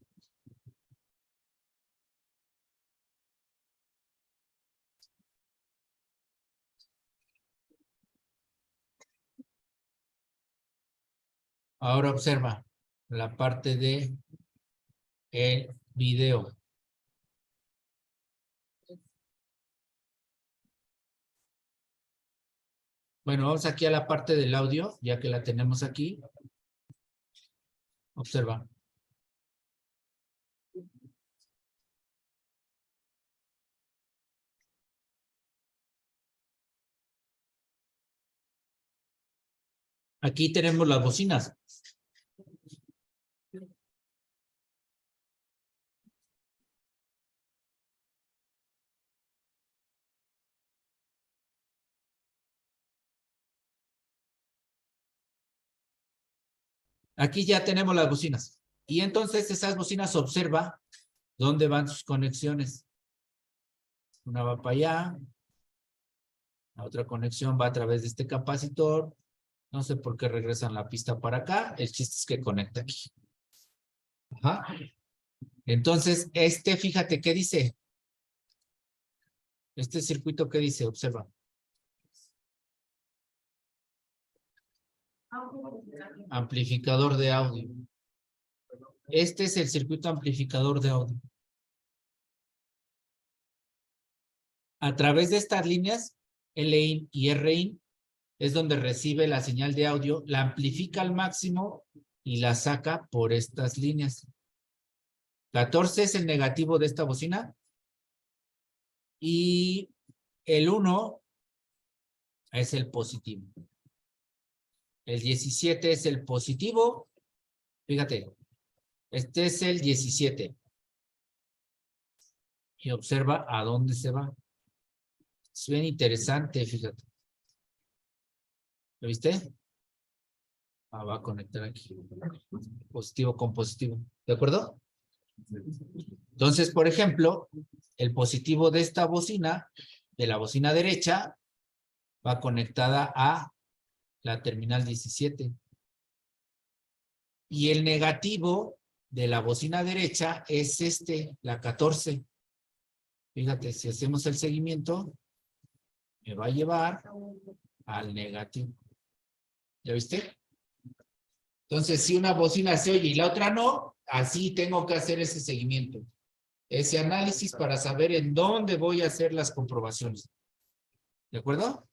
Ahora observa la parte de el video. Bueno, vamos aquí a la parte del audio, ya que la tenemos aquí. Observa. Aquí tenemos las bocinas. Aquí ya tenemos las bocinas. Y entonces esas bocinas observa dónde van sus conexiones. Una va para allá. La otra conexión va a través de este capacitor. No sé por qué regresan la pista para acá. El chiste es que conecta aquí. Ajá. Entonces, fíjate, ¿qué dice? Este circuito, ¿qué dice? Observa. Amplificador de audio. Este es el circuito amplificador de audio. A través de estas líneas, L-in y R-in, es donde recibe la señal de audio, la amplifica al máximo y la saca por estas líneas. 14 es el negativo de esta bocina y el 1 es el positivo. El 17 es el positivo. Fíjate, este es el 17. Y observa a dónde se va. Es bien interesante, fíjate. ¿Lo viste? Va a conectar aquí. Positivo con positivo. ¿De acuerdo? Entonces, por ejemplo, el positivo de esta bocina, de la bocina derecha, va conectada a la terminal 17. Y el negativo de la bocina derecha es la 14. Fíjate, si hacemos el seguimiento, me va a llevar al negativo. ¿Ya viste? Entonces, si una bocina se oye y la otra no, así tengo que hacer ese seguimiento. Ese análisis para saber en dónde voy a hacer las comprobaciones. ¿De acuerdo?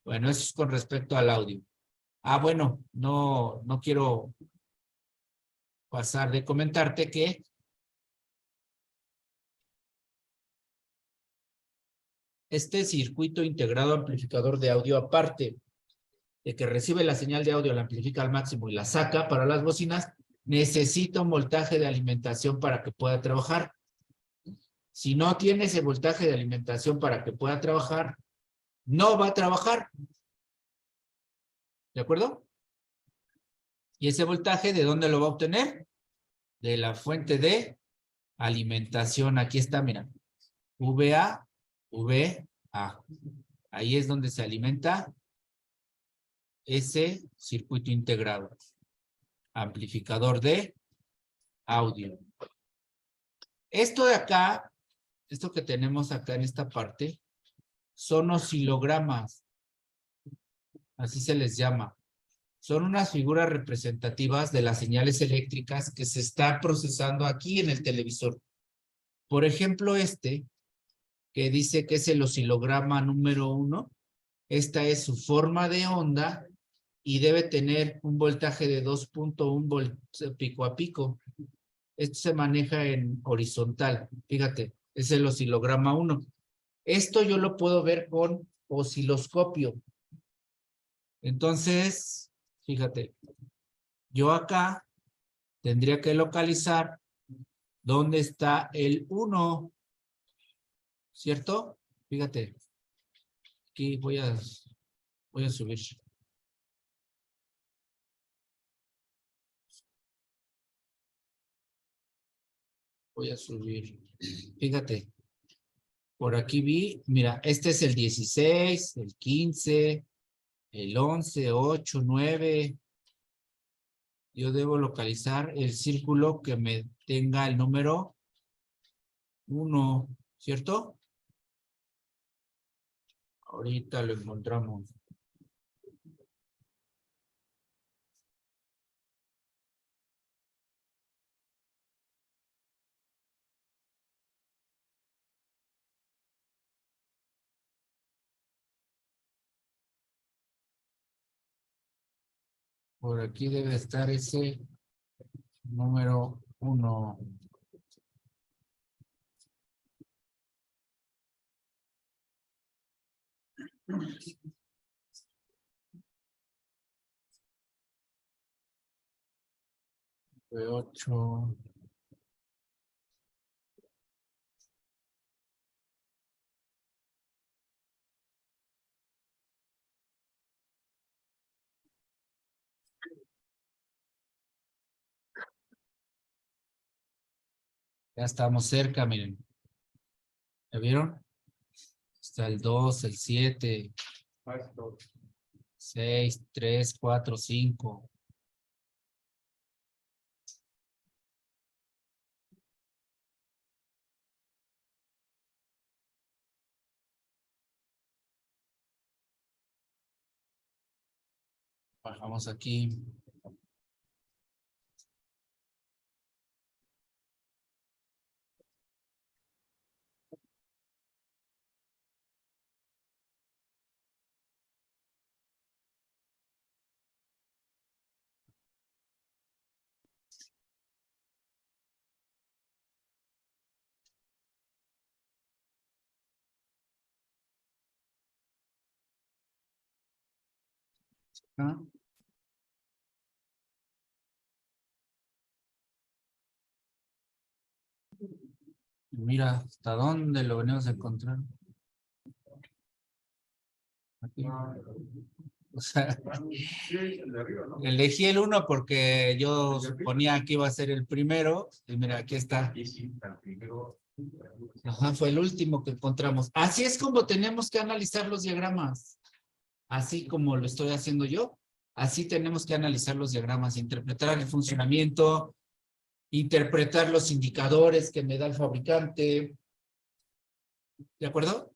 Bueno, eso es con respecto al audio. Bueno, no quiero pasar de comentarte que este circuito integrado amplificador de audio, aparte de que recibe la señal de audio, la amplifica al máximo y la saca para las bocinas, necesita un voltaje de alimentación para que pueda trabajar. Si no tiene ese voltaje de alimentación para que pueda trabajar, no va a trabajar. ¿De acuerdo? ¿Y ese voltaje de dónde lo va a obtener? De la fuente de alimentación. Aquí está, mira. VA, VA. Ahí es donde se alimenta ese circuito integrado. Amplificador de audio. Esto de acá, esto que tenemos acá en esta parte, son oscilogramas. Así se les llama. Son unas figuras representativas de las señales eléctricas que se están procesando aquí en el televisor. Por ejemplo, que dice que es el oscilograma número 1. Esta es su forma de onda y debe tener un voltaje de 2.1 volts pico a pico. Esto se maneja en horizontal. Fíjate, es el oscilograma 1. Esto yo lo puedo ver con osciloscopio. Entonces, fíjate, yo acá tendría que localizar dónde está el 1, ¿cierto? Fíjate, aquí voy a subir. Voy a subir. Fíjate, por aquí vi, mira, este es el 16, el 15, el 11, 8, 9, yo debo localizar el círculo que me tenga el número 1, ¿cierto? Ahorita lo encontramos. Por aquí debe estar ese número 1. De 8. Ya estamos cerca, miren. ¿Ya vieron? Está el 2, el 7, 6, 3, 4, 5. Bajamos aquí. ¿Ah? Mira, ¿hasta dónde lo venimos a encontrar? Aquí. O sea, elegí el 1 porque yo suponía que iba a ser el primero. Y mira, aquí está. Ajá, fue el último que encontramos. Así es como tenemos que analizar los diagramas. Así como lo estoy haciendo yo. Así tenemos que analizar los diagramas, interpretar el funcionamiento, interpretar los indicadores que me da el fabricante. ¿De acuerdo?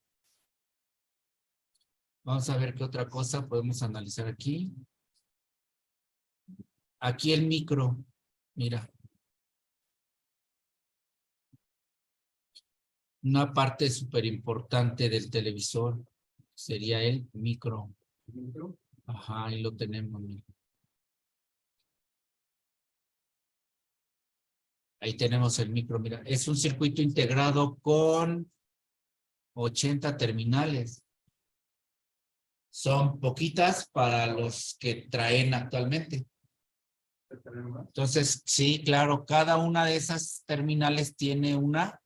Vamos a ver qué otra cosa podemos analizar aquí. Aquí el micro. Mira. Una parte súper importante del televisor sería el micro. Ajá, ahí lo tenemos. Mira. Ahí tenemos el micro. Mira, es un circuito integrado con 80 terminales. Son poquitas para los que traen actualmente. Entonces, sí, claro, cada una de esas terminales tiene una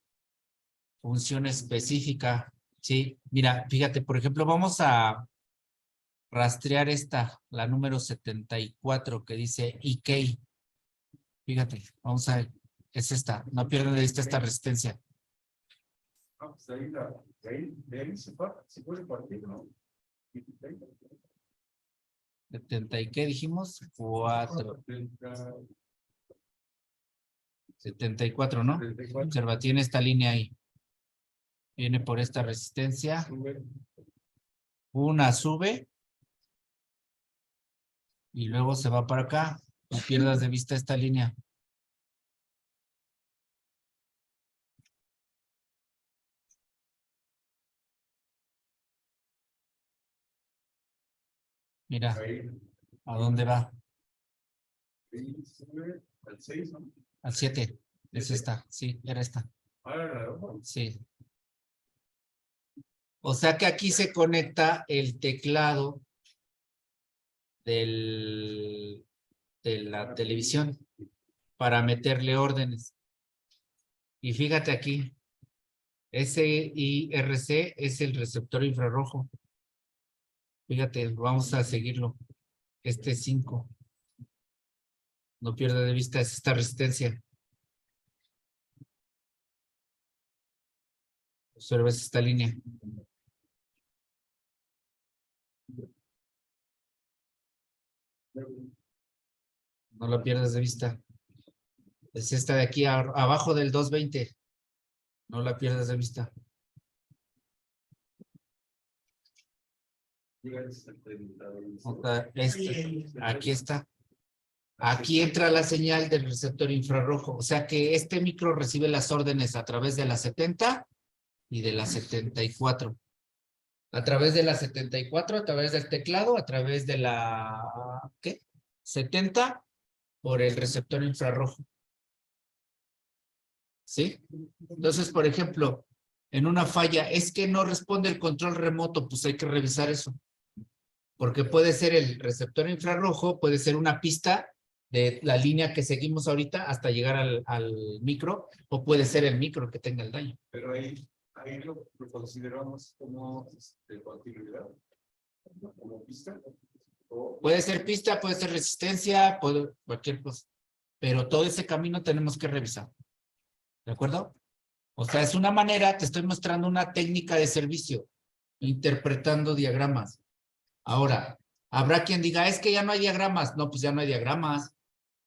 función específica. Sí, mira, fíjate, por ejemplo, vamos a rastrear esta, la número 74 que dice IK. Fíjate, vamos a ver, es esta, no pierdan de vista esta resistencia. Ah, pues de ahí se puede partir, ¿no? 70 y qué dijimos, 4. 74, ¿no? 74. Observa, tiene esta línea ahí. Viene por esta resistencia. Una sube. Y luego se va para acá. No pierdas de vista esta línea. Mira, ¿a dónde va? Al 6, ¿no? Al 7. Es esta, sí, era esta. Sí. O sea que aquí se conecta el teclado de la televisión para meterle órdenes. Y fíjate aquí, SIRC es el receptor infrarrojo. Fíjate, vamos a seguirlo. Este 5. No pierda de vista esta resistencia. Observa esta línea. No lo pierdas de vista. Es esta de aquí abajo del 220. No la pierdas de vista. Aquí está. Aquí entra la señal del receptor infrarrojo. O sea que este micro recibe las órdenes a través de la 70 y de la 74. A través de la 74, a través del teclado, a través de la, ¿qué? 70 por el receptor infrarrojo. ¿Sí? Entonces, por ejemplo, en una falla, es que no responde el control remoto, pues hay que revisar eso. Porque puede ser el receptor infrarrojo, puede ser una pista de la línea que seguimos ahorita hasta llegar al micro, o puede ser el micro que tenga el daño. Pero ahí lo consideramos como continuidad, como pista. Puede ser pista, puede ser resistencia, cualquier cosa. Pero todo ese camino tenemos que revisar. ¿De acuerdo? O sea, es una manera, te estoy mostrando una técnica de servicio, interpretando diagramas. Ahora, habrá quien diga, es que ya no hay diagramas. No, pues ya no hay diagramas.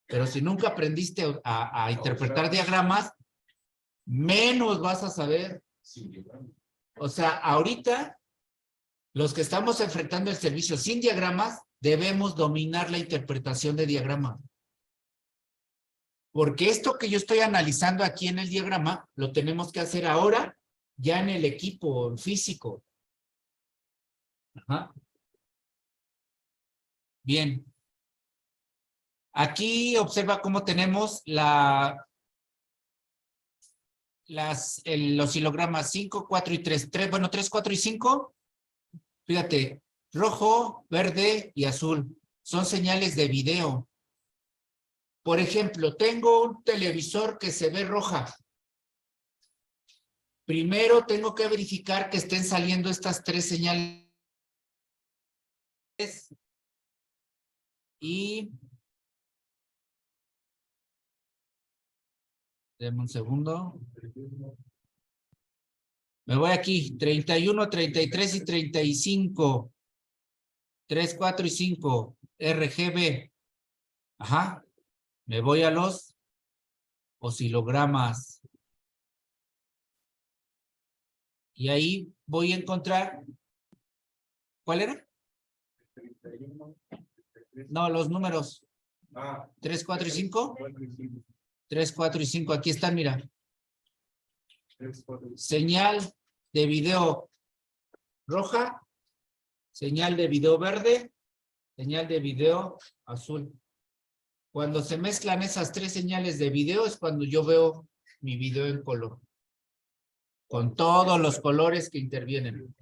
Pero si nunca aprendiste a interpretar diagramas, menos vas a saber. O sea, ahorita, los que estamos enfrentando el servicio sin diagramas, debemos dominar la interpretación de diagramas. Porque esto que yo estoy analizando aquí en el diagrama, lo tenemos que hacer ahora, ya en el equipo físico. Ajá. Bien. Aquí observa cómo tenemos los hilogramas 5, 4 y 3. 3, 4 y 5. Fíjate, rojo, verde y azul. Son señales de video. Por ejemplo, tengo un televisor que se ve roja. Primero tengo que verificar que estén saliendo estas 3 señales. Y denme un segundo. Me voy aquí, 31, 33 y 35. 3, 4 y 5. RGB. Ajá. Me voy a los oscilogramas. Y ahí voy a encontrar. ¿Cuál era? No, los números. 3, 4 y 5. 3, 4 y 5. Aquí están, mira. Señal de video roja. Señal de video verde. Señal de video azul. Cuando se mezclan esas 3 señales de video es cuando yo veo mi video en color. Con todos los colores que intervienen.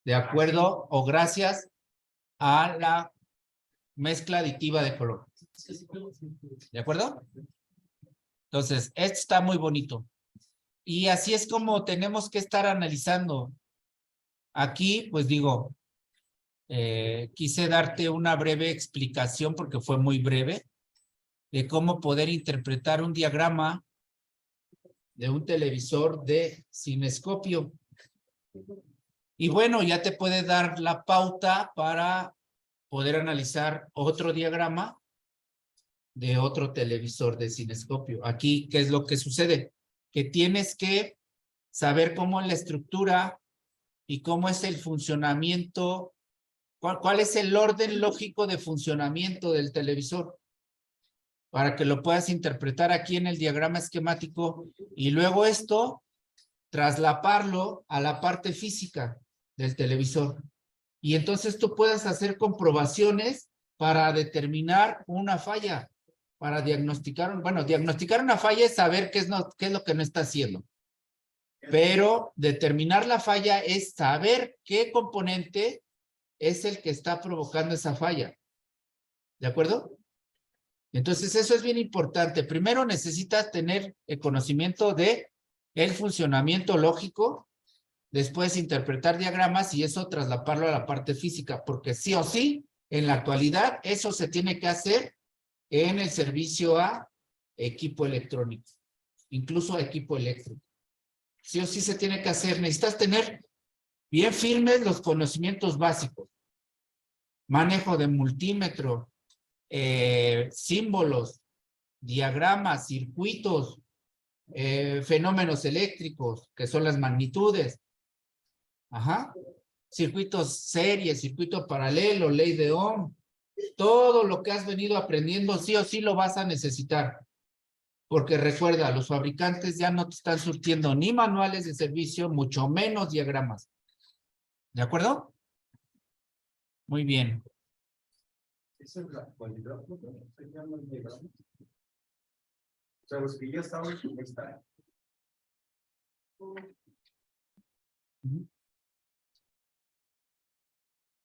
De acuerdo o gracias a la mezcla aditiva de color. ¿De acuerdo? Entonces, esto está muy bonito. Y así es como tenemos que estar analizando. Aquí, pues digo, quise darte una breve explicación porque fue muy breve de cómo poder interpretar un diagrama de un televisor de cinescopio. Y bueno, ya te puede dar la pauta para poder analizar otro diagrama de otro televisor de cinescopio. Aquí, ¿qué es lo que sucede? Que tienes que saber cómo es la estructura y cómo es el funcionamiento, cuál es el orden lógico de funcionamiento del televisor, para que lo puedas interpretar aquí en el diagrama esquemático y luego esto traslaparlo a la parte física del televisor. Y entonces tú puedas hacer comprobaciones para determinar una falla, para diagnosticar, bueno, diagnosticar una falla es saber qué es lo que no está haciendo. Pero determinar la falla es saber qué componente es el que está provocando esa falla. ¿De acuerdo? Entonces eso es bien importante. Primero necesitas tener el conocimiento de el funcionamiento lógico, después interpretar diagramas y eso traslaparlo a la parte física, porque sí o sí, en la actualidad, eso se tiene que hacer en el servicio a equipo electrónico, incluso a equipo eléctrico. Sí o sí se tiene que hacer. Necesitas tener bien firmes los conocimientos básicos. Manejo de multímetro, símbolos, diagramas, circuitos, fenómenos eléctricos, que son las magnitudes. Ajá. Circuitos series, circuito paralelo, ley de Ohm. Todo lo que has venido aprendiendo, sí o sí lo vas a necesitar. Porque recuerda, los fabricantes ya no te están surtiendo ni manuales de servicio, mucho menos diagramas. ¿De acuerdo? Muy bien. Esa es la actualidad, ¿no? Se llaman diagramas. O sea, los que ya estaban, ¿cómo están? Ujú.